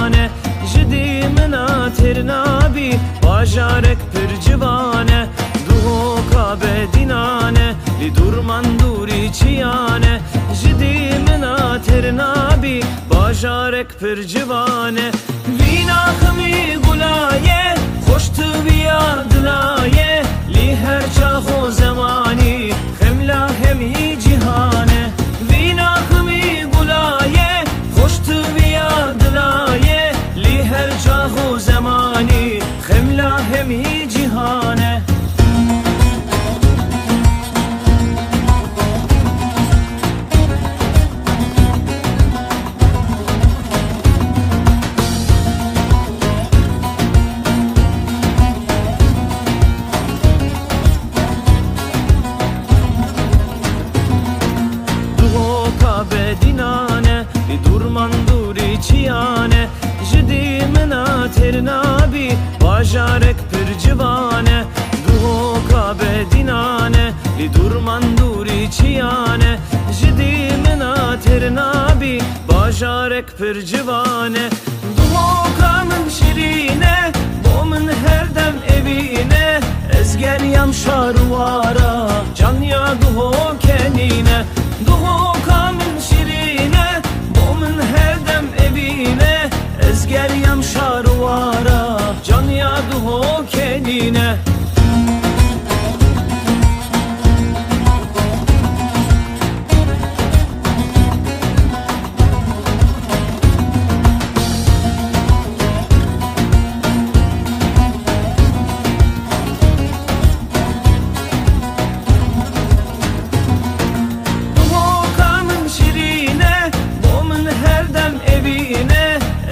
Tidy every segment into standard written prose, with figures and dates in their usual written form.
ciwane, jidi mına ternabi bajarek pir ciwane. Duho kabe dinane li durman duri çiyane, jidi mına ternabi bajarek pir ciwane. Vinahmi gulaye خوشت بیا دلایه لی هر چاخو زمانی خملا همی جهانه ویناخمی گلایه خوشت بیا دلایه لی هر چاخو زمانی خملا همی جهانه. Bedinane li durman duri çiyane, jidi mına ternabi bajarek pir ciwane. Duho kabe dinane li durman duri çiyane, jidi mına ternabi bajarek pir ciwane. Duho kamın şirine bomun herdem evine, ezger yam şarvara can ya duho kenine. Duho kamın şirine bomun herdem evine, ezger yam şarvara can ya duho kenine.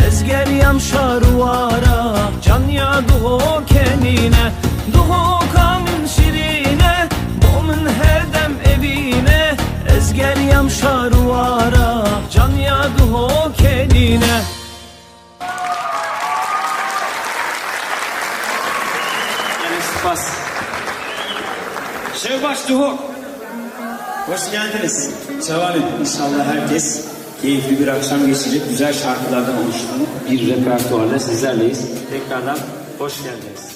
Ezger yam şarvara can ya duho kenine. Duho kamın şirine bomun herdem evine, ezger yam şarvara can ya duho kenine. Spas. Şevbaş Duho. Hoş geldiniz. Seval edin. İnşallah herkes keyifli bir akşam geçecek, güzel şarkılardan oluşan bir repertuarla sizlerleyiz. Tekrardan hoş geldiniz.